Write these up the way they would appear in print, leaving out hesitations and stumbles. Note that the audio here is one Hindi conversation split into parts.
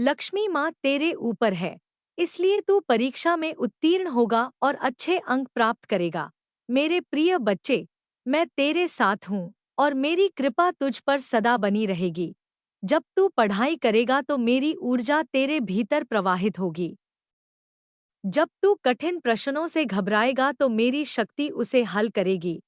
लक्ष्मी माँ तेरे ऊपर है, इसलिए तू परीक्षा में उत्तीर्ण होगा और अच्छे अंक प्राप्त करेगा। मेरे प्रिय बच्चे, मैं तेरे साथ हूँ और मेरी कृपा तुझ पर सदा बनी रहेगी। जब तू पढ़ाई करेगा तो मेरी ऊर्जा तेरे भीतर प्रवाहित होगी। जब तू कठिन प्रश्नों से घबराएगा तो मेरी शक्ति उसे हल करेगी।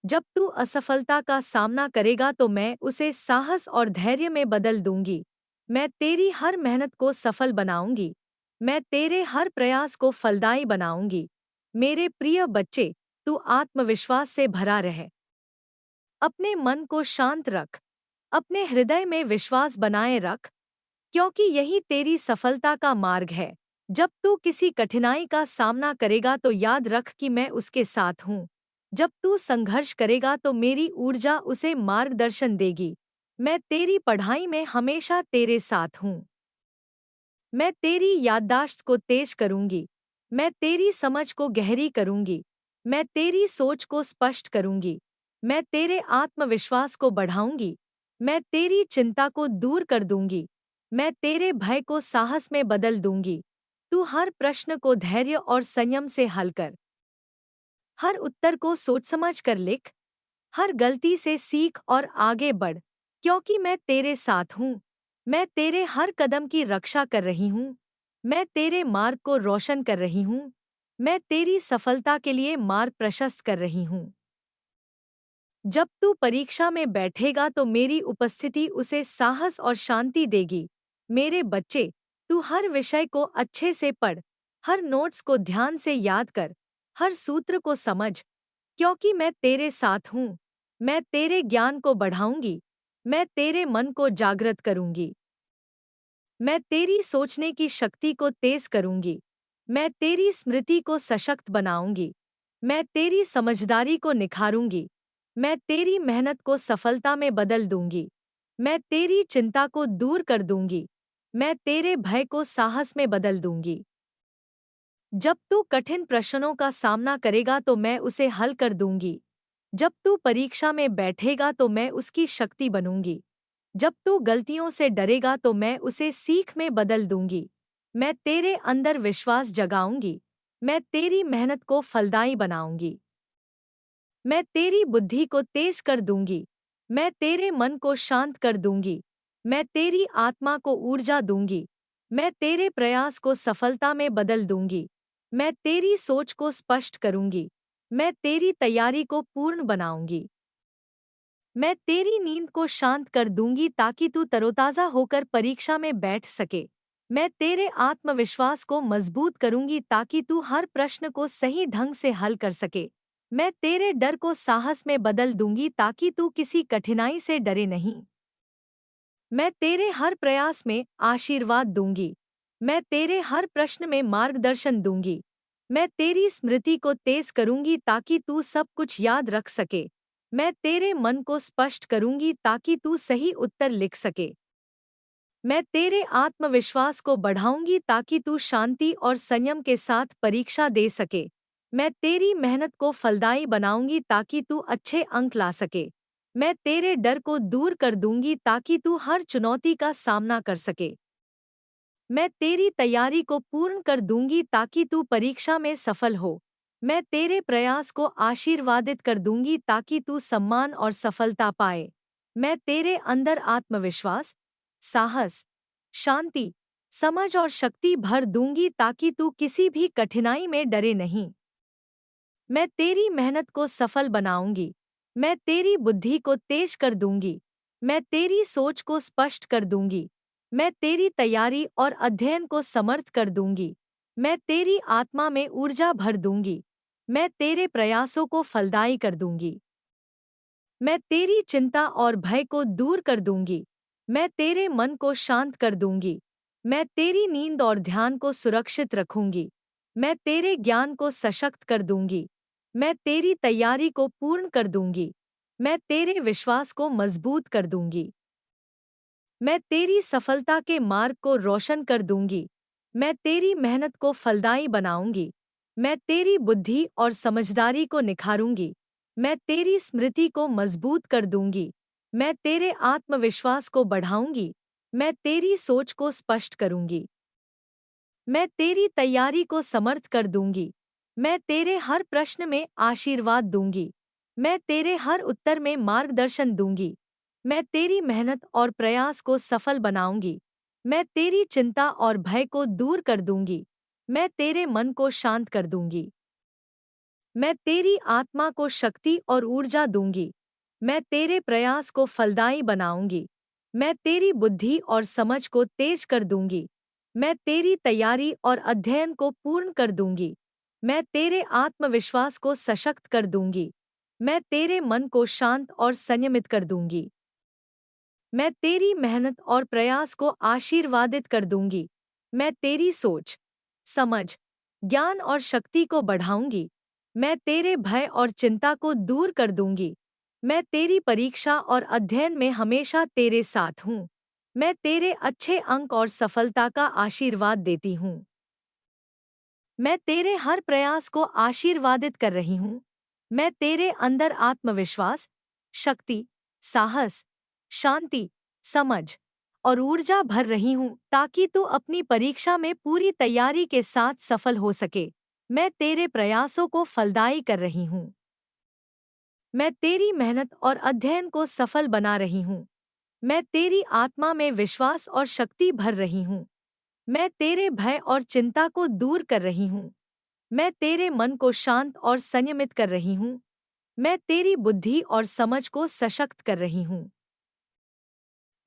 जब तू असफलता का सामना करेगा तो मैं उसे साहस और धैर्य में बदल दूंगी। मैं तेरी हर मेहनत को सफल बनाऊंगी। मैं तेरे हर प्रयास को फलदायी बनाऊंगी। मेरे प्रिय बच्चे, तू आत्मविश्वास से भरा रहे। अपने मन को शांत रख। अपने हृदय में विश्वास बनाए रख, क्योंकि यही तेरी सफलता का मार्ग है। जब तू किसी कठिनाई का सामना करेगा तो याद रख कि मैं उसके साथ हूँ। जब तू संघर्ष करेगा तो मेरी ऊर्जा उसे मार्गदर्शन देगी। मैं तेरी पढ़ाई में हमेशा तेरे साथ हूँ। मैं तेरी याददाश्त को तेज करूंगी। मैं तेरी समझ को गहरी करूंगी। मैं तेरी सोच को स्पष्ट करूंगी। मैं तेरे आत्मविश्वास को बढ़ाऊंगी। मैं तेरी चिंता को दूर कर दूंगी। मैं तेरे भय को साहस में बदल दूंगी। तू हर प्रश्न को धैर्य और संयम से हल कर। हर उत्तर को सोच समझ कर लिख। हर गलती से सीख और आगे बढ़, क्योंकि मैं तेरे साथ हूँ। मैं तेरे हर कदम की रक्षा कर रही हूँ। मैं तेरे मार्ग को रोशन कर रही हूँ। मैं तेरी सफलता के लिए मार्ग प्रशस्त कर रही हूँ। जब तू परीक्षा में बैठेगा तो मेरी उपस्थिति उसे साहस और शांति देगी। मेरे बच्चे, तू हर विषय को अच्छे से पढ़। हर नोट्स को ध्यान से याद कर। हर सूत्र को समझ, क्योंकि मैं तेरे साथ हूँ। मैं तेरे ज्ञान को बढ़ाऊंगी। मैं तेरे मन को जागृत करूंगी। मैं तेरी सोचने की शक्ति को तेज करूंगी। मैं तेरी स्मृति को सशक्त बनाऊंगी। मैं तेरी समझदारी को निखारूंगी। मैं तेरी मेहनत को सफलता में बदल दूंगी। मैं तेरी चिंता को दूर कर दूंगी। मैं तेरे भय को साहस में बदल दूंगी। जब तू कठिन प्रश्नों का सामना करेगा तो मैं उसे हल कर दूंगी। जब तू परीक्षा में बैठेगा तो मैं उसकी शक्ति बनूंगी। जब तू गलतियों से डरेगा तो मैं उसे सीख में बदल दूंगी। मैं तेरे अंदर विश्वास जगाऊंगी। मैं तेरी मेहनत को फलदायी बनाऊंगी। मैं तेरी बुद्धि को तेज कर दूंगी। मैं तेरे मन को शांत कर दूंगी। मैं तेरी आत्मा को ऊर्जा दूंगी। मैं तेरे प्रयास को सफलता में बदल दूंगी। मैं तेरी सोच को स्पष्ट करूंगी। मैं तेरी तैयारी को पूर्ण बनाऊंगी। मैं तेरी नींद को शांत कर दूंगी ताकि तू तरोताजा होकर परीक्षा में बैठ सके। मैं तेरे आत्मविश्वास को मजबूत करूंगी ताकि तू हर प्रश्न को सही ढंग से हल कर सके। मैं तेरे डर को साहस में बदल दूंगी ताकि तू किसी कठिनाई से डरे नहीं। मैं तेरे हर प्रयास में आशीर्वाद दूंगी। मैं तेरे हर प्रश्न में मार्गदर्शन दूंगी। मैं तेरी स्मृति को तेज करूंगी ताकि तू सब कुछ याद रख सके। मैं तेरे मन को स्पष्ट करूंगी ताकि तू सही उत्तर लिख सके। मैं तेरे आत्मविश्वास को बढ़ाऊंगी ताकि तू शांति और संयम के साथ परीक्षा दे सके। मैं तेरी मेहनत को फलदायी बनाऊंगी ताकि तू अच्छे अंक ला सके। मैं तेरे डर को दूर कर दूंगी ताकि तू हर चुनौती का सामना कर सके। मैं तेरी तैयारी को पूर्ण कर दूंगी ताकि तू परीक्षा में सफल हो। मैं तेरे प्रयास को आशीर्वादित कर दूंगी ताकि तू सम्मान और सफलता पाए। मैं तेरे अंदर आत्मविश्वास, साहस, शांति, समझ और शक्ति भर दूंगी ताकि तू किसी भी कठिनाई में डरे नहीं। मैं तेरी मेहनत को सफल बनाऊंगी। मैं तेरी बुद्धि को तेज कर दूंगी। मैं तेरी सोच को स्पष्ट कर दूंगी। मैं तेरी तैयारी और अध्ययन को समर्थ कर दूंगी। मैं तेरी आत्मा में ऊर्जा भर दूंगी। मैं तेरे प्रयासों को फलदायी कर दूंगी। मैं तेरी चिंता और भय को दूर कर दूंगी। मैं तेरे मन को शांत कर दूंगी। मैं तेरी नींद और ध्यान को सुरक्षित रखूंगी। मैं तेरे ज्ञान को सशक्त कर दूंगी। मैं तेरी तैयारी को पूर्ण कर दूंगी। मैं तेरे विश्वास को मजबूत कर दूंगी। मैं तेरी सफलता के मार्ग को रोशन कर दूंगी। मैं तेरी मेहनत को फलदायी बनाऊंगी। मैं तेरी बुद्धि और समझदारी को निखारूंगी। मैं तेरी स्मृति को मजबूत कर दूंगी। मैं तेरे आत्मविश्वास को बढ़ाऊंगी। मैं तेरी सोच को स्पष्ट करूंगी। मैं तेरी तैयारी को समर्थ कर दूंगी। मैं तेरे हर प्रश्न में आशीर्वाद दूंगी। मैं तेरे हर उत्तर में मार्गदर्शन दूंगी। मैं तेरी मेहनत और प्रयास को सफल बनाऊंगी। मैं तेरी चिंता और भय को दूर कर दूंगी। मैं तेरे मन को शांत कर दूंगी। मैं तेरी आत्मा को शक्ति और ऊर्जा दूंगी। मैं तेरे प्रयास को फलदायी बनाऊंगी। मैं तेरी बुद्धि और समझ को तेज कर दूंगी। मैं तेरी तैयारी और अध्ययन को पूर्ण कर दूंगी। मैं तेरे आत्मविश्वास को सशक्त कर दूंगी। मैं तेरे मन को शांत और संयमित कर दूंगी। मैं तेरी मेहनत और प्रयास को आशीर्वादित कर दूंगी। मैं तेरी सोच, समझ, ज्ञान और शक्ति को बढ़ाऊंगी। मैं तेरे भय और चिंता को दूर कर दूंगी। मैं तेरी परीक्षा और अध्ययन में हमेशा तेरे साथ हूँ। मैं तेरे अच्छे अंक और सफलता का आशीर्वाद देती हूँ। मैं तेरे हर प्रयास को आशीर्वादित कर रही हूँ। मैं तेरे अंदर आत्मविश्वास, शक्ति, साहस, शांति, समझ और ऊर्जा भर रही हूँ ताकि तू अपनी परीक्षा में पूरी तैयारी के साथ सफल हो सके। मैं तेरे प्रयासों को फलदायी कर रही हूँ। मैं तेरी मेहनत और अध्ययन को सफल बना रही हूँ। मैं तेरी आत्मा में विश्वास और शक्ति भर रही हूँ। मैं तेरे भय और चिंता को दूर कर रही हूँ। मैं तेरे मन को शांत और संयमित कर रही हूँ। मैं तेरी बुद्धि और समझ को सशक्त कर रही हूँ।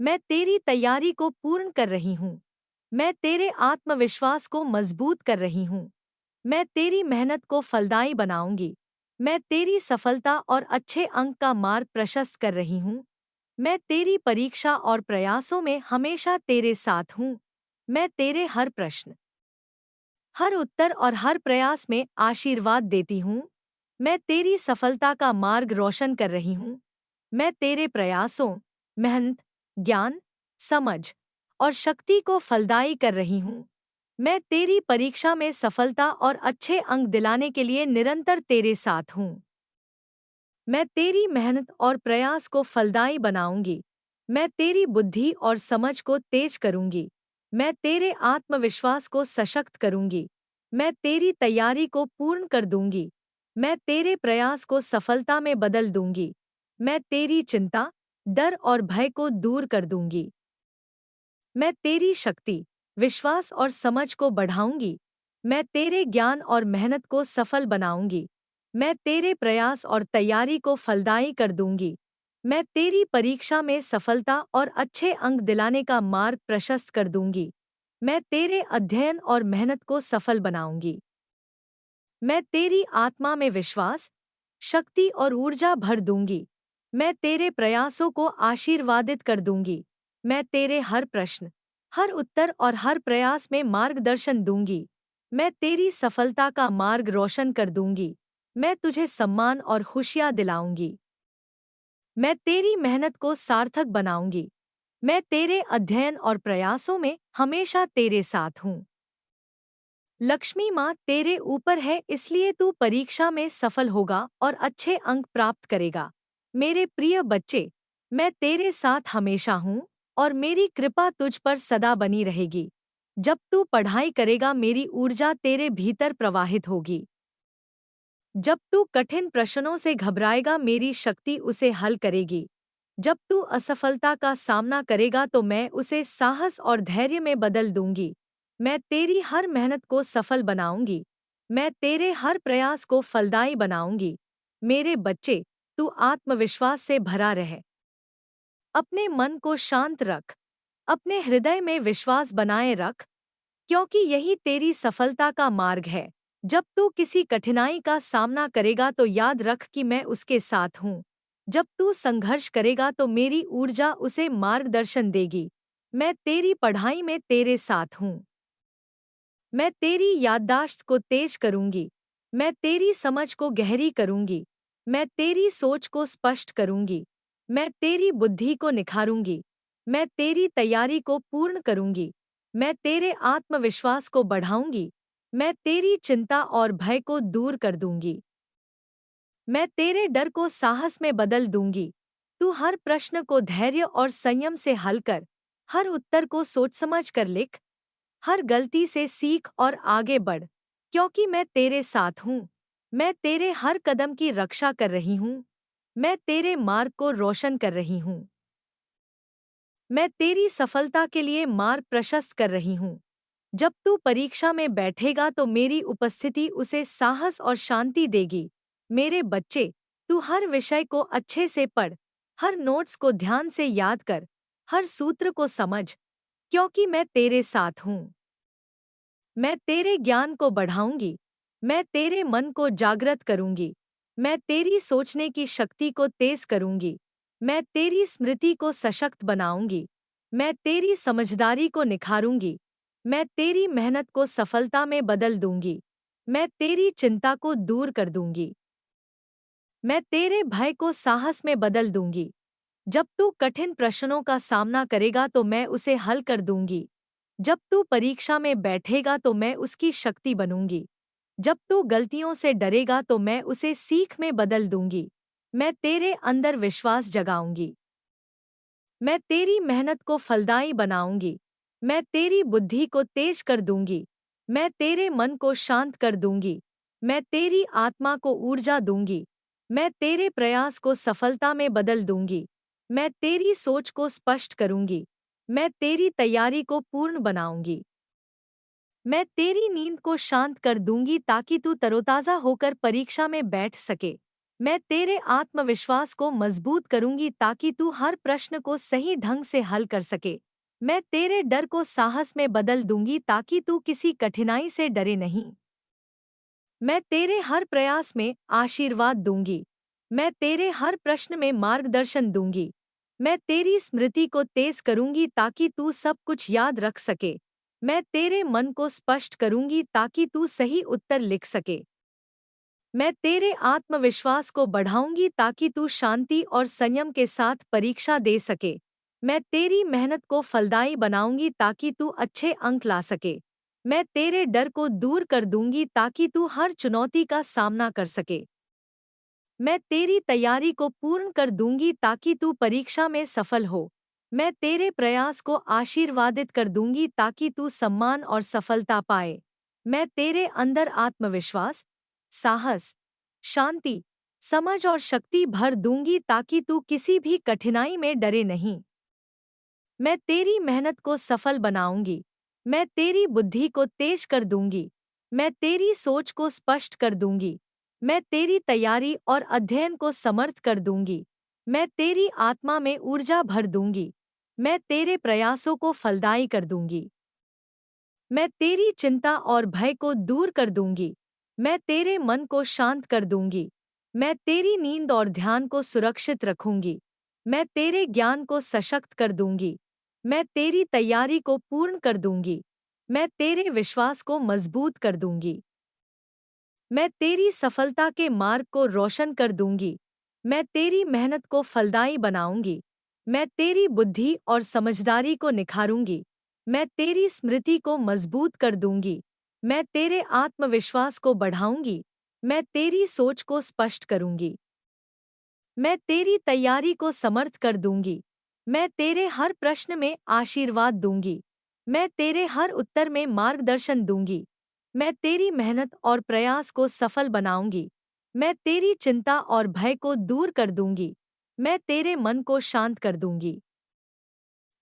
मैं तेरी तैयारी को पूर्ण कर रही हूँ। मैं तेरे आत्मविश्वास को मजबूत कर रही हूँ। मैं तेरी मेहनत को फलदायी बनाऊंगी। मैं तेरी सफलता और अच्छे अंक का मार्ग प्रशस्त कर रही हूँ। मैं तेरी परीक्षा और प्रयासों में हमेशा तेरे साथ हूँ। मैं तेरे हर प्रश्न, हर उत्तर और हर प्रयास में आशीर्वाद देती हूँ। मैं तेरी सफलता का मार्ग रोशन कर रही हूँ। मैं तेरे प्रयासों, मेहनत, ज्ञान, समझ और शक्ति को फलदायी कर रही हूँ। मैं तेरी परीक्षा में सफलता और अच्छे अंक दिलाने के लिए निरंतर तेरे साथ हूँ। मैं तेरी मेहनत और प्रयास को फलदायी बनाऊंगी। मैं तेरी बुद्धि और समझ को तेज करूंगी। मैं तेरे आत्मविश्वास को सशक्त करूंगी। मैं तेरी तैयारी को पूर्ण कर दूंगी। मैं तेरे प्रयास को सफलता में बदल दूंगी। मैं तेरी चिंता, डर और भय को दूर कर दूंगी। मैं तेरी शक्ति, विश्वास और समझ को बढ़ाऊंगी। मैं तेरे ज्ञान और मेहनत को सफल बनाऊंगी। मैं तेरे प्रयास और तैयारी को फलदायी कर दूंगी। मैं तेरी परीक्षा में सफलता और अच्छे अंक दिलाने का मार्ग प्रशस्त कर दूंगी। मैं तेरे अध्ययन और मेहनत को सफल बनाऊंगी। मैं तेरी आत्मा में विश्वास, शक्ति और ऊर्जा भर दूंगी। मैं तेरे प्रयासों को आशीर्वादित कर दूंगी। मैं तेरे हर प्रश्न, हर उत्तर और हर प्रयास में मार्गदर्शन दूंगी। मैं तेरी सफलता का मार्ग रोशन कर दूंगी। मैं तुझे सम्मान और खुशियां दिलाऊंगी। मैं तेरी मेहनत को सार्थक बनाऊंगी। मैं तेरे अध्ययन और प्रयासों में हमेशा तेरे साथ हूँ। लक्ष्मी माँ तेरे ऊपर है, इसलिए तू परीक्षा में सफल होगा और अच्छे अंक प्राप्त करेगा। मेरे प्रिय बच्चे, मैं तेरे साथ हमेशा हूँ और मेरी कृपा तुझ पर सदा बनी रहेगी। जब तू पढ़ाई करेगा मेरी ऊर्जा तेरे भीतर प्रवाहित होगी। जब तू कठिन प्रश्नों से घबराएगा मेरी शक्ति उसे हल करेगी। जब तू असफलता का सामना करेगा तो मैं उसे साहस और धैर्य में बदल दूंगी। मैं तेरी हर मेहनत को सफल बनाऊंगी। मैं तेरे हर प्रयास को फलदायी बनाऊंगी। मेरे बच्चे, तू आत्मविश्वास से भरा रहे। अपने मन को शांत रख। अपने हृदय में विश्वास बनाए रख, क्योंकि यही तेरी सफलता का मार्ग है। जब तू किसी कठिनाई का सामना करेगा तो याद रख कि मैं उसके साथ हूँ। जब तू संघर्ष करेगा तो मेरी ऊर्जा उसे मार्गदर्शन देगी। मैं तेरी पढ़ाई में तेरे साथ हूँ। मैं तेरी याददाश्त को तेज करूंगी। मैं तेरी समझ को गहरी करूंगी। मैं तेरी सोच को स्पष्ट करूंगी। मैं तेरी बुद्धि को निखारूंगी। मैं तेरी तैयारी को पूर्ण करूंगी। मैं तेरे आत्मविश्वास को बढ़ाऊंगी। मैं तेरी चिंता और भय को दूर कर दूंगी। मैं तेरे डर को साहस में बदल दूंगी। तू हर प्रश्न को धैर्य और संयम से हल कर। हर उत्तर को सोच समझ कर लिख, हर गलती से सीख और आगे बढ़, क्योंकि मैं तेरे साथ हूँ। मैं तेरे हर कदम की रक्षा कर रही हूँ। मैं तेरे मार्ग को रोशन कर रही हूँ। मैं तेरी सफलता के लिए मार्ग प्रशस्त कर रही हूँ। जब तू परीक्षा में बैठेगा तो मेरी उपस्थिति उसे साहस और शांति देगी। मेरे बच्चे, तू हर विषय को अच्छे से पढ़, हर नोट्स को ध्यान से याद कर, हर सूत्र को समझ, क्योंकि मैं तेरे साथ हूँ। मैं तेरे ज्ञान को बढ़ाऊंगी। मैं तेरे मन को जागृत करूंगी। मैं तेरी सोचने की शक्ति को तेज करूंगी। मैं तेरी स्मृति को सशक्त बनाऊंगी। मैं तेरी समझदारी को निखारूंगी। मैं तेरी मेहनत को सफलता में बदल दूंगी। मैं तेरी चिंता को दूर कर दूंगी। मैं तेरे भय को साहस में बदल दूंगी। जब तू कठिन प्रश्नों का सामना करेगा तो मैं उसे हल कर दूंगी। जब तू परीक्षा में बैठेगा तो मैं उसकी शक्ति बनूंगी। जब तू गलतियों से डरेगा तो मैं उसे सीख में बदल दूंगी। मैं तेरे अंदर विश्वास जगाऊंगी। मैं तेरी मेहनत को फलदायी बनाऊंगी। मैं तेरी बुद्धि को तेज कर दूंगी। मैं तेरे मन को शांत कर दूंगी। मैं तेरी आत्मा को ऊर्जा दूंगी। मैं तेरे प्रयास को सफलता में बदल दूंगी। मैं तेरी सोच को स्पष्ट करूंगी। मैं तेरी तैयारी को पूर्ण बनाऊंगी। मैं तेरी नींद को शांत कर दूंगी ताकि तू तरोताजा होकर परीक्षा में बैठ सके। मैं तेरे आत्मविश्वास को मजबूत करूंगी ताकि तू हर प्रश्न को सही ढंग से हल कर सके। मैं तेरे डर को साहस में बदल दूंगी ताकि तू किसी कठिनाई से डरे नहीं। मैं तेरे हर प्रयास में आशीर्वाद दूंगी। मैं तेरे हर प्रश्न में मार्गदर्शन दूंगी। मैं तेरी स्मृति को तेज करूंगी ताकि तू सब कुछ याद रख सके। मैं तेरे मन को स्पष्ट करूंगी ताकि तू सही उत्तर लिख सके। मैं तेरे आत्मविश्वास को बढ़ाऊंगी ताकि तू शांति और संयम के साथ परीक्षा दे सके। मैं तेरी मेहनत को फलदायी बनाऊंगी ताकि तू अच्छे अंक ला सके। मैं तेरे डर को दूर कर दूंगी ताकि तू हर चुनौती का सामना कर सके। मैं तेरी तैयारी को पूर्ण कर दूंगी ताकि तू परीक्षा में सफल हो। मैं तेरे प्रयास को आशीर्वादित कर दूंगी ताकि तू सम्मान और सफलता पाए। मैं तेरे अंदर आत्मविश्वास, साहस, शांति, समझ और शक्ति भर दूंगी ताकि तू किसी भी कठिनाई में डरे नहीं। मैं तेरी मेहनत को सफल बनाऊंगी। मैं तेरी बुद्धि को तेज कर दूंगी। मैं तेरी सोच को स्पष्ट कर दूंगी। मैं तेरी तैयारी और अध्ययन को समर्थ कर दूंगी। मैं तेरी आत्मा में ऊर्जा भर दूंगी। मैं तेरे प्रयासों को फलदायी कर दूंगी। मैं तेरी चिंता और भय को दूर कर दूंगी। मैं तेरे मन को शांत कर दूंगी। मैं तेरी नींद और ध्यान को सुरक्षित रखूंगी। मैं तेरे ज्ञान को सशक्त कर दूंगी। मैं तेरी तैयारी को पूर्ण कर दूंगी। मैं तेरे विश्वास को मजबूत कर दूंगी। मैं तेरी सफलता के मार्ग को रोशन कर दूंगी। मैं तेरी मेहनत को फलदायी बनाऊंगी। मैं तेरी बुद्धि और समझदारी को निखारूंगी। मैं तेरी स्मृति को मजबूत कर दूंगी। मैं तेरे आत्मविश्वास को बढ़ाऊंगी। मैं तेरी सोच को स्पष्ट करूंगी। मैं तेरी तैयारी को समर्थ कर दूंगी। मैं तेरे हर प्रश्न में आशीर्वाद दूंगी। मैं तेरे हर उत्तर में मार्गदर्शन दूंगी। मैं तेरी मेहनत और प्रयास को सफल बनाऊंगी। मैं तेरी चिंता और भय को दूर कर दूंगी। मैं तेरे मन को शांत कर दूंगी।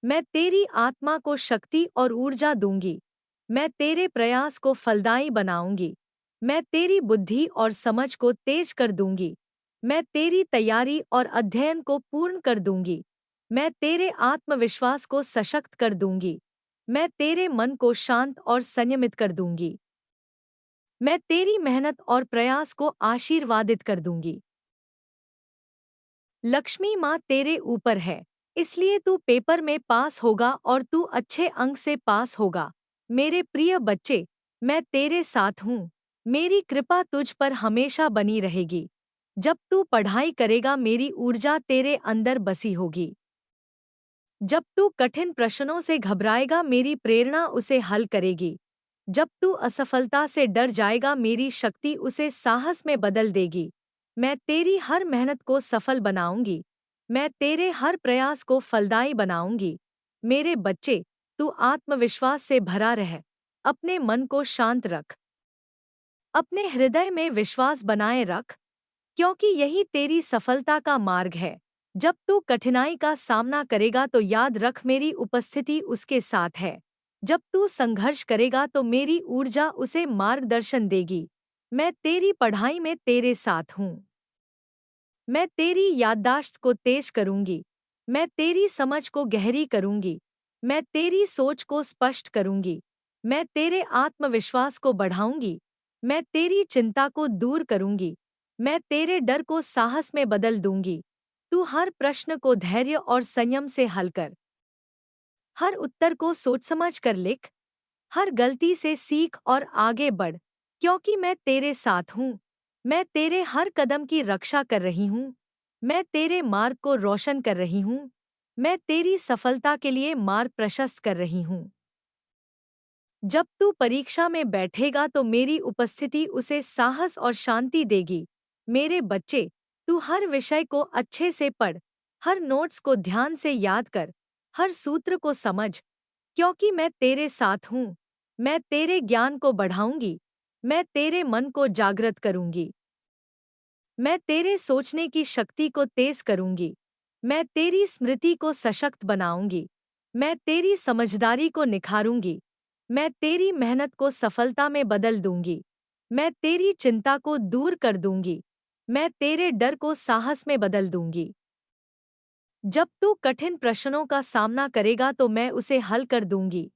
मैं तेरी आत्मा को शक्ति और ऊर्जा दूंगी। मैं तेरे प्रयास को फलदायी बनाऊंगी। मैं तेरी बुद्धि और समझ को तेज कर दूंगी। मैं तेरी तैयारी और अध्ययन को पूर्ण कर दूंगी। मैं तेरे आत्मविश्वास को सशक्त कर दूंगी। मैं तेरे मन को शांत और संयमित कर दूंगी। मैं तेरी मेहनत और प्रयास को आशीर्वादित कर दूंगी। लक्ष्मी माँ तेरे ऊपर है, इसलिए तू पेपर में पास होगा और तू अच्छे अंक से पास होगा। मेरे प्रिय बच्चे, मैं तेरे साथ हूँ। मेरी कृपा तुझ पर हमेशा बनी रहेगी। जब तू पढ़ाई करेगा मेरी ऊर्जा तेरे अंदर बसी होगी। जब तू कठिन प्रश्नों से घबराएगा मेरी प्रेरणा उसे हल करेगी। जब तू असफलता से डर जाएगा मेरी शक्ति उसे साहस में बदल देगी। मैं तेरी हर मेहनत को सफल बनाऊंगी। मैं तेरे हर प्रयास को फलदायी बनाऊंगी। मेरे बच्चे, तू आत्मविश्वास से भरा रह। अपने मन को शांत रख। अपने हृदय में विश्वास बनाए रख, क्योंकि यही तेरी सफलता का मार्ग है। जब तू कठिनाई का सामना करेगा तो याद रख, मेरी उपस्थिति उसके साथ है। जब तू संघर्ष करेगा तो मेरी ऊर्जा उसे मार्गदर्शन देगी। मैं तेरी पढ़ाई में तेरे साथ हूँ। मैं तेरी याददाश्त को तेज करूंगी। मैं तेरी समझ को गहरी करूंगी। मैं तेरी सोच को स्पष्ट करूंगी। मैं तेरे आत्मविश्वास को बढ़ाऊंगी। मैं तेरी चिंता को दूर करूंगी। मैं तेरे डर को साहस में बदल दूंगी। तू हर प्रश्न को धैर्य और संयम से हल कर। हर उत्तर को सोच समझ कर लिख। हर गलती से सीख और आगे बढ़, क्योंकि मैं तेरे साथ हूँ। मैं तेरे हर कदम की रक्षा कर रही हूँ। मैं तेरे मार्ग को रोशन कर रही हूँ। मैं तेरी सफलता के लिए मार्ग प्रशस्त कर रही हूँ। जब तू परीक्षा में बैठेगा तो मेरी उपस्थिति उसे साहस और शांति देगी। मेरे बच्चे, तू हर विषय को अच्छे से पढ़। हर नोट्स को ध्यान से याद कर। हर सूत्र को समझ, क्योंकि मैं तेरे साथ हूँ। मैं तेरे ज्ञान को बढ़ाऊंगी। मैं तेरे मन को जागृत करूंगी। मैं तेरे सोचने की शक्ति को तेज करूंगी। मैं तेरी स्मृति को सशक्त बनाऊंगी। मैं तेरी समझदारी को निखारूंगी। मैं तेरी मेहनत को सफलता में बदल दूंगी। मैं तेरी चिंता को दूर कर दूंगी। मैं तेरे डर को साहस में बदल दूंगी। जब तू कठिन प्रश्नों का सामना करेगा तो मैं उसे हल कर दूंगी।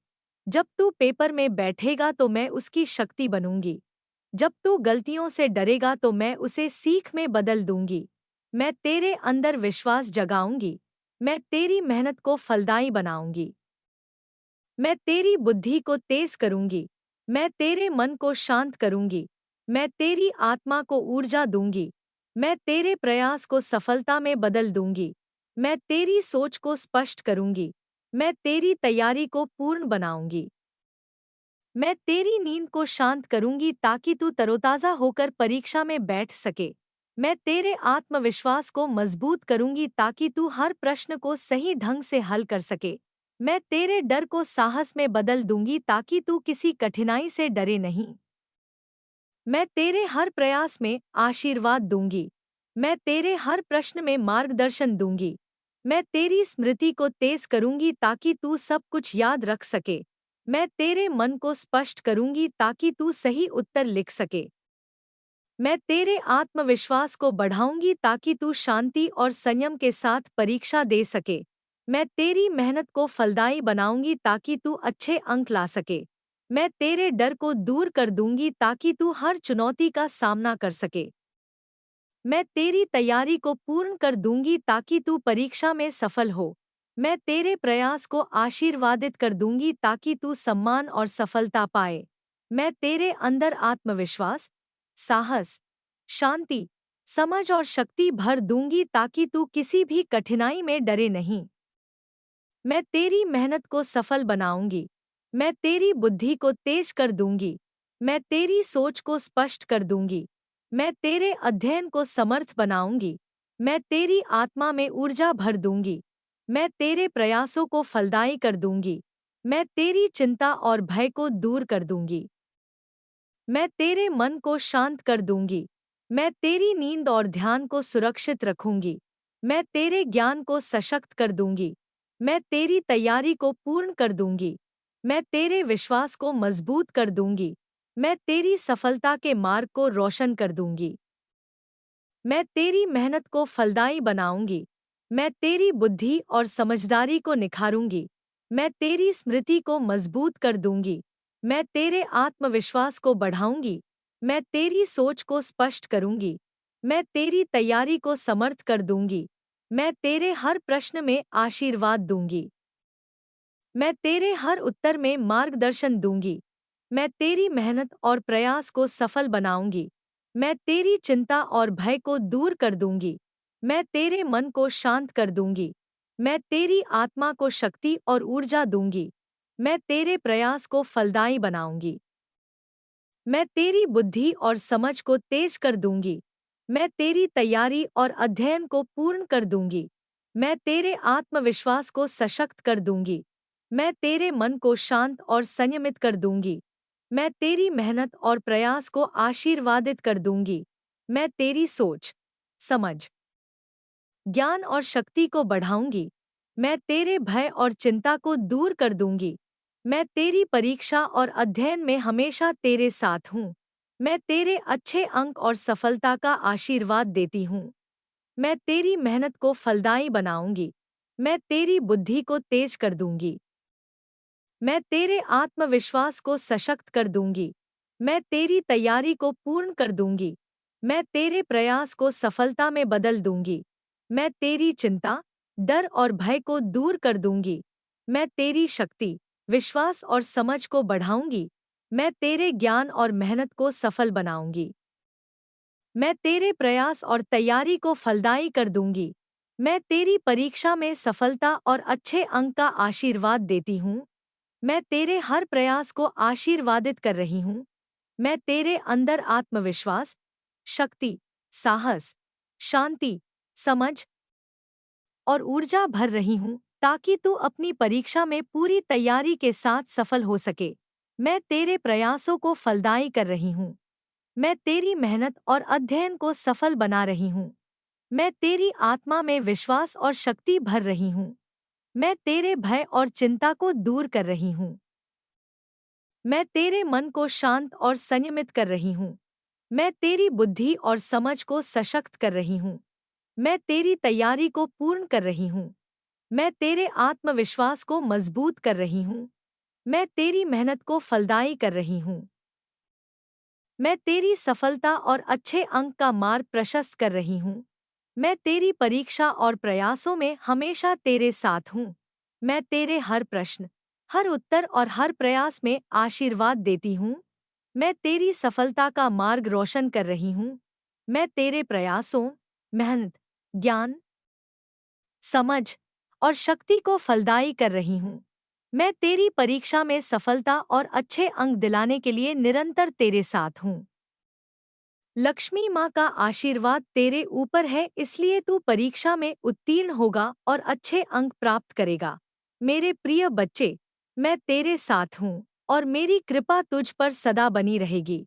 जब तू पेपर में बैठेगा तो मैं उसकी शक्ति बनूंगी। जब तू गलतियों से डरेगा तो मैं उसे सीख में बदल दूंगी। मैं तेरे अंदर विश्वास जगाऊंगी। मैं तेरी मेहनत को फलदायी बनाऊंगी। मैं तेरी बुद्धि को तेज करूंगी। मैं तेरे मन को शांत करूंगी। मैं तेरी आत्मा को ऊर्जा दूंगी। मैं तेरे प्रयास को सफलता में बदल दूंगी। मैं तेरी सोच को स्पष्ट करूंगी। मैं तेरी तैयारी को पूर्ण बनाऊंगी। मैं तेरी नींद को शांत करूंगी ताकि तू तरोताजा होकर परीक्षा में बैठ सके। मैं तेरे आत्मविश्वास को मजबूत करूंगी ताकि तू हर प्रश्न को सही ढंग से हल कर सके। मैं तेरे डर को साहस में बदल दूंगी ताकि तू किसी कठिनाई से डरे नहीं। मैं तेरे हर प्रयास में आशीर्वाद दूंगी। मैं तेरे हर प्रश्न में मार्गदर्शन दूंगी। मैं तेरी स्मृति को तेज करूंगी ताकि तू सब कुछ याद रख सके। मैं तेरे मन को स्पष्ट करूंगी ताकि तू सही उत्तर लिख सके। मैं तेरे आत्मविश्वास को बढ़ाऊंगी ताकि तू शांति और संयम के साथ परीक्षा दे सके। मैं तेरी मेहनत को फलदायी बनाऊंगी ताकि तू अच्छे अंक ला सके। मैं तेरे डर को दूर कर दूंगी ताकि तू हर चुनौती का सामना कर सके। मैं तेरी तैयारी को पूर्ण कर दूंगी ताकि तू परीक्षा में सफल हो। मैं तेरे प्रयास को आशीर्वादित कर दूंगी ताकि तू सम्मान और सफलता पाए। मैं तेरे अंदर आत्मविश्वास, साहस, शांति, समझ और शक्ति भर दूंगी ताकि तू किसी भी कठिनाई में डरे नहीं। मैं तेरी मेहनत को सफल बनाऊंगी। मैं तेरी बुद्धि को तेज कर दूंगी। मैं तेरी सोच को स्पष्ट कर दूंगी। मैं तेरे अध्ययन को समर्थ बनाऊंगी। मैं तेरी आत्मा में ऊर्जा भर दूंगी। मैं तेरे प्रयासों को फलदायी कर दूंगी। मैं तेरी चिंता और भय को दूर कर दूंगी। मैं तेरे मन को शांत कर दूंगी। मैं तेरी नींद और ध्यान को सुरक्षित रखूंगी। मैं तेरे ज्ञान को सशक्त कर दूंगी। मैं तेरी तैयारी को पूर्ण कर दूंगी। मैं तेरे विश्वास को मजबूत कर दूंगी। मैं तेरी सफलता के मार्ग को रोशन कर दूंगी। मैं तेरी मेहनत को फलदायी बनाऊंगी। मैं तेरी बुद्धि और समझदारी को निखारूंगी। मैं तेरी स्मृति को मजबूत कर दूंगी। मैं तेरे आत्मविश्वास को बढ़ाऊंगी। मैं तेरी सोच को स्पष्ट करूंगी। मैं तेरी तैयारी को समर्थ कर दूंगी। मैं तेरे हर प्रश्न में आशीर्वाद दूंगी। मैं तेरे हर उत्तर में मार्गदर्शन दूंगी। मैं तेरी मेहनत और प्रयास को सफल बनाऊंगी। मैं तेरी चिंता और भय को दूर कर दूंगी। मैं तेरे मन को शांत कर दूंगी। मैं तेरी आत्मा को शक्ति और ऊर्जा दूंगी। मैं तेरे प्रयास को फलदायी बनाऊंगी। मैं तेरी बुद्धि और समझ को तेज कर दूंगी। मैं तेरी तैयारी और अध्ययन को पूर्ण कर दूंगी। मैं तेरे आत्मविश्वास को सशक्त कर दूंगी। मैं तेरे मन को शांत और संयमित कर दूंगी। मैं तेरी मेहनत और प्रयास को आशीर्वादित कर दूंगी। मैं तेरी सोच, समझ, ज्ञान और शक्ति को बढ़ाऊंगी। मैं तेरे भय और चिंता को दूर कर दूंगी। मैं तेरी परीक्षा और अध्ययन में हमेशा तेरे साथ हूँ। मैं तेरे अच्छे अंक और सफलता का आशीर्वाद देती हूँ। मैं तेरी मेहनत को फलदायी बनाऊंगी। मैं तेरी बुद्धि को तेज कर दूंगी। मैं तेरे आत्मविश्वास को सशक्त कर दूंगी। मैं तेरी तैयारी को पूर्ण कर दूंगी। मैं तेरे प्रयास को सफलता में बदल दूंगी। मैं तेरी चिंता, डर और भय को दूर कर दूंगी। मैं तेरी शक्ति, विश्वास और समझ को बढ़ाऊंगी। मैं तेरे ज्ञान और मेहनत को सफल बनाऊंगी। मैं तेरे प्रयास और तैयारी को फलदायी कर दूंगी। मैं तेरी परीक्षा में सफलता और अच्छे अंक का आशीर्वाद देती हूँ। मैं तेरे हर प्रयास को आशीर्वादित कर रही हूँ। मैं तेरे अंदर आत्मविश्वास, शक्ति, साहस, शांति, समझ और ऊर्जा भर रही हूँ ताकि तू अपनी परीक्षा में पूरी तैयारी के साथ सफल हो सके। मैं तेरे प्रयासों को फलदायी कर रही हूँ। मैं तेरी मेहनत और अध्ययन को सफल बना रही हूँ। मैं तेरी आत्मा में विश्वास और शक्ति भर रही हूँ। मैं तेरे भय और चिंता को दूर कर रही हूँ। मैं तेरे मन को शांत और संयमित कर रही हूँ। मैं तेरी बुद्धि और समझ को सशक्त कर रही हूँ। मैं तेरी तैयारी को पूर्ण कर रही हूँ। मैं तेरे आत्मविश्वास को मजबूत कर रही हूँ। मैं तेरी मेहनत को फलदायी कर रही हूँ। मैं तेरी सफलता और अच्छे अंक का मार्ग प्रशस्त कर रही हूँ। मैं तेरी परीक्षा और प्रयासों में हमेशा तेरे साथ हूँ। मैं तेरे हर प्रश्न, हर उत्तर और हर प्रयास में आशीर्वाद देती हूँ। मैं तेरी सफलता का मार्ग रोशन कर रही हूँ। मैं तेरे प्रयासों, मेहनत, ज्ञान, समझ और शक्ति को फलदायी कर रही हूँ। मैं तेरी परीक्षा में सफलता और अच्छे अंक दिलाने के लिए निरंतर तेरे साथ हूँ। लक्ष्मी माँ का आशीर्वाद तेरे ऊपर है, इसलिए तू परीक्षा में उत्तीर्ण होगा और अच्छे अंक प्राप्त करेगा। मेरे प्रिय बच्चे, मैं तेरे साथ हूँ और मेरी कृपा तुझ पर सदा बनी रहेगी।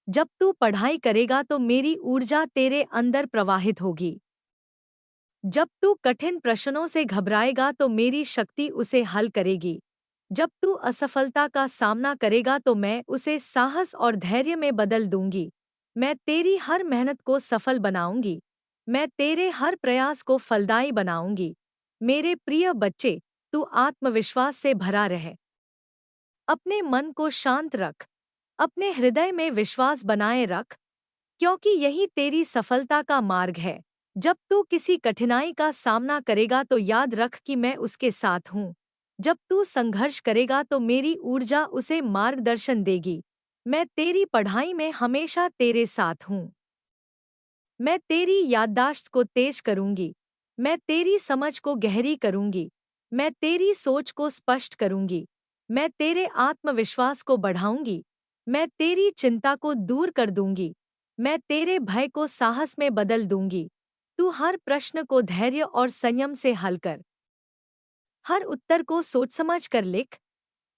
जब तू पढ़ाई करेगा तो मेरी ऊर्जा तेरे अंदर प्रवाहित होगी। जब तू कठिन प्रश्नों से घबराएगा तो मेरी शक्ति उसे हल करेगी। जब तू असफलता का सामना करेगा तो मैं उसे साहस और धैर्य में बदल दूंगी। मैं तेरी हर मेहनत को सफल बनाऊंगी। मैं तेरे हर प्रयास को फलदायी बनाऊंगी। मेरे प्रिय बच्चे, तू आत्मविश्वास से भरा रहे। अपने मन को शांत रख। अपने हृदय में विश्वास बनाए रख, क्योंकि यही तेरी सफलता का मार्ग है। जब तू किसी कठिनाई का सामना करेगा तो याद रख कि मैं उसके साथ हूँ। जब तू संघर्ष करेगा तो मेरी ऊर्जा उसे मार्गदर्शन देगी। मैं तेरी पढ़ाई में हमेशा तेरे साथ हूँ। मैं तेरी याददाश्त को तेज करूंगी। मैं तेरी समझ को गहरी करूंगी। मैं तेरी सोच को स्पष्ट करूंगी। मैं तेरे आत्मविश्वास को बढ़ाऊंगी। मैं तेरी चिंता को दूर कर दूंगी। मैं तेरे भय को साहस में बदल दूंगी। तू हर प्रश्न को धैर्य और संयम से हल कर। हर उत्तर को सोच समझ कर लिख।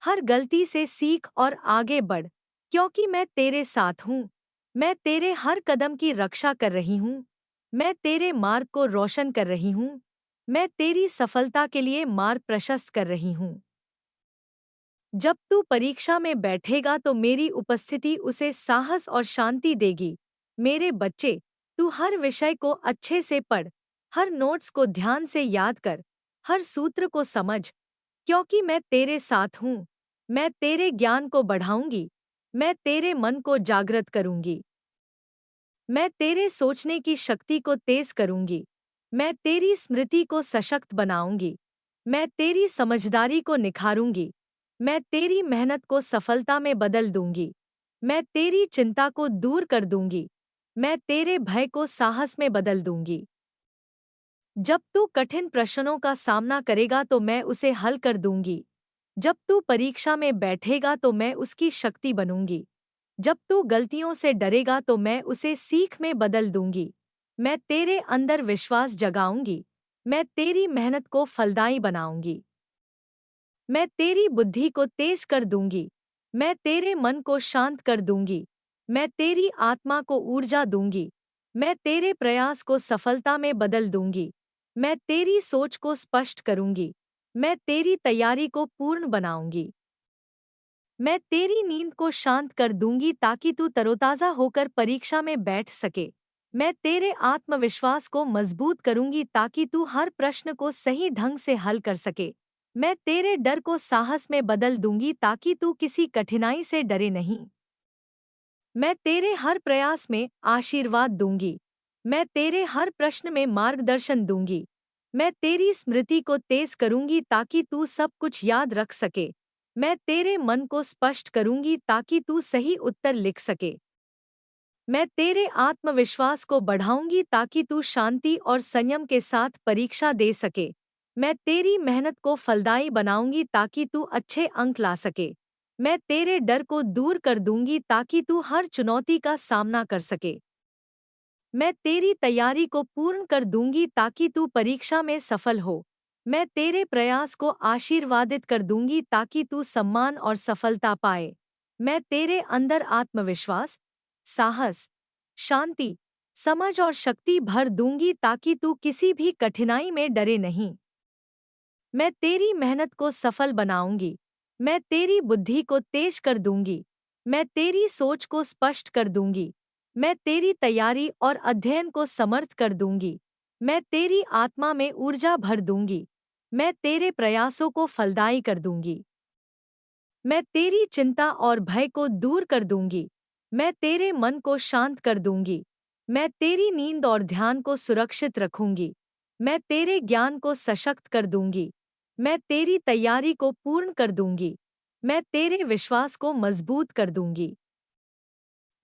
हर गलती से सीख और आगे बढ़, क्योंकि मैं तेरे साथ हूँ। मैं तेरे हर कदम की रक्षा कर रही हूँ। मैं तेरे मार्ग को रोशन कर रही हूँ। मैं तेरी सफलता के लिए मार्ग प्रशस्त कर रही हूँ। जब तू परीक्षा में बैठेगा तो मेरी उपस्थिति उसे साहस और शांति देगी। मेरे बच्चे, तू हर विषय को अच्छे से पढ़, हर नोट्स को ध्यान से याद कर, हर सूत्र को समझ, क्योंकि मैं तेरे साथ हूँ। मैं तेरे ज्ञान को बढ़ाऊंगी। मैं तेरे मन को जागृत करूंगी। मैं तेरे सोचने की शक्ति को तेज करूंगी। मैं तेरी स्मृति को सशक्त बनाऊंगी। मैं तेरी समझदारी को निखारूंगी। मैं तेरी मेहनत को सफलता में बदल दूंगी। मैं तेरी चिंता को दूर कर दूंगी। मैं तेरे भय को साहस में बदल दूंगी। जब तू कठिन प्रश्नों का सामना करेगा तो मैं उसे हल कर दूंगी। जब तू परीक्षा में बैठेगा तो मैं उसकी शक्ति बनूंगी। जब तू गलतियों से डरेगा तो मैं उसे सीख में बदल दूंगी। मैं तेरे अंदर विश्वास जगाऊंगी। मैं तेरी मेहनत को फलदायी बनाऊंगी। मैं तेरी बुद्धि को तेज कर दूंगी। मैं तेरे मन को शांत कर दूंगी। मैं तेरी आत्मा को ऊर्जा दूंगी। मैं तेरे प्रयास को सफलता में बदल दूंगी। मैं तेरी सोच को स्पष्ट करूंगी। मैं तेरी तैयारी को पूर्ण बनाऊंगी। मैं तेरी नींद को शांत कर दूंगी ताकि तू तरोताजा होकर परीक्षा में बैठ सके। मैं तेरे आत्मविश्वास को मजबूत करूंगी ताकि तू हर प्रश्न को सही ढंग से हल कर सके। मैं तेरे डर को साहस में बदल दूंगी ताकि तू किसी कठिनाई से डरे नहीं। मैं तेरे हर प्रयास में आशीर्वाद दूंगी। मैं तेरे हर प्रश्न में मार्गदर्शन दूंगी। मैं तेरी स्मृति को तेज करूंगी ताकि तू सब कुछ याद रख सके। मैं तेरे मन को स्पष्ट करूंगी ताकि तू सही उत्तर लिख सके। मैं तेरे आत्मविश्वास को बढ़ाऊंगी ताकि तू शांति और संयम के साथ परीक्षा दे सके। मैं तेरी मेहनत को फलदायी बनाऊंगी ताकि तू अच्छे अंक ला सके। मैं तेरे डर को दूर कर दूंगी ताकि तू हर चुनौती का सामना कर सके। मैं तेरी तैयारी को पूर्ण कर दूंगी ताकि तू परीक्षा में सफल हो। मैं तेरे प्रयास को आशीर्वादित कर दूंगी ताकि तू सम्मान और सफलता पाए। मैं तेरे अंदर आत्मविश्वास, साहस, शांति, समझ और शक्ति भर दूंगी ताकि तू किसी भी कठिनाई में डरे नहीं। मैं तेरी मेहनत को सफल बनाऊंगी। मैं तेरी बुद्धि को तेज कर दूंगी। मैं तेरी सोच को स्पष्ट कर दूंगी। मैं तेरी तैयारी और अध्ययन को समर्थ कर दूंगी। मैं तेरी आत्मा में ऊर्जा भर दूंगी। मैं तेरे प्रयासों को फलदायी कर दूंगी। मैं तेरी चिंता और भय को दूर कर दूंगी। मैं तेरे मन को शांत कर दूंगी। मैं तेरी नींद और ध्यान को सुरक्षित रखूंगी। मैं तेरे ज्ञान को सशक्त कर दूंगी। मैं तेरी तैयारी को पूर्ण कर दूंगी। मैं तेरे विश्वास को मजबूत कर दूंगी।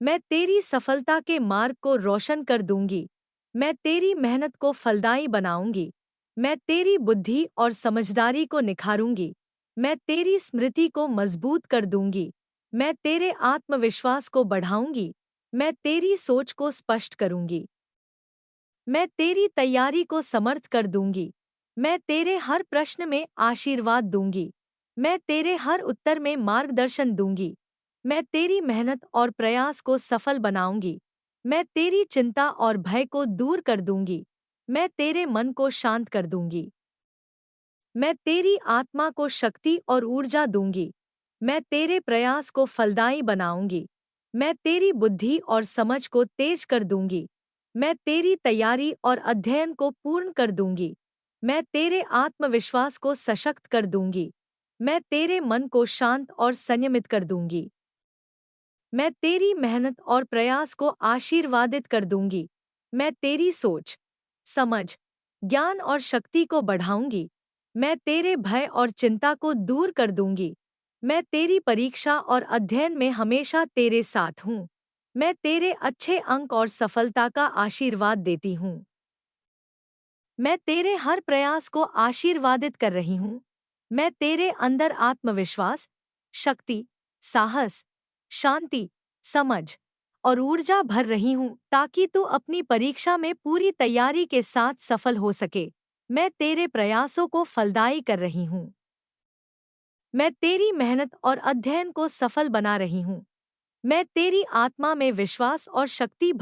मैं तेरी सफलता के मार्ग को रोशन कर दूंगी। मैं तेरी मेहनत को फलदायी बनाऊंगी। मैं तेरी बुद्धि और समझदारी को निखारूंगी। मैं तेरी स्मृति को मजबूत कर दूंगी। मैं तेरे आत्मविश्वास को बढ़ाऊंगी। मैं तेरी सोच को स्पष्ट करूंगी। मैं तेरी तैयारी को समर्थ कर दूंगी। मैं तेरे हर प्रश्न में आशीर्वाद दूंगी। मैं तेरे हर उत्तर में मार्गदर्शन दूंगी। मैं तेरी मेहनत और प्रयास को सफल बनाऊंगी। मैं तेरी चिंता और भय को दूर कर दूंगी। मैं तेरे मन को शांत कर दूंगी। मैं तेरी आत्मा को शक्ति और ऊर्जा दूंगी। मैं तेरे प्रयास को फलदायी बनाऊंगी। मैं तेरी बुद्धि और समझ को तेज कर दूंगी। मैं तेरी तैयारी और अध्ययन को पूर्ण कर दूंगी। मैं तेरे आत्मविश्वास को सशक्त कर दूंगी। मैं तेरे मन को शांत और संयमित कर दूंगी। मैं तेरी मेहनत और प्रयास को आशीर्वादित कर दूंगी। मैं तेरी सोच, समझ, ज्ञान और शक्ति को बढ़ाऊंगी। मैं तेरे भय और चिंता को दूर कर दूंगी। मैं तेरी परीक्षा और अध्ययन में हमेशा तेरे साथ हूँ। मैं तेरे अच्छे अंक और सफलता का आशीर्वाद देती हूँ। मैं तेरे हर प्रयास को आशीर्वादित कर रही हूँ। मैं तेरे अंदर आत्मविश्वास, शक्ति, साहस, शांति, समझ और ऊर्जा भर रही हूँ ताकि तू अपनी परीक्षा में पूरी तैयारी के साथ सफल हो सके। मैं तेरे प्रयासों को फलदायी कर रही हूँ। मैं तेरी मेहनत और अध्ययन को सफल बना रही हूँ। मैं तेरी आत्मा में विश्वास और शक्ति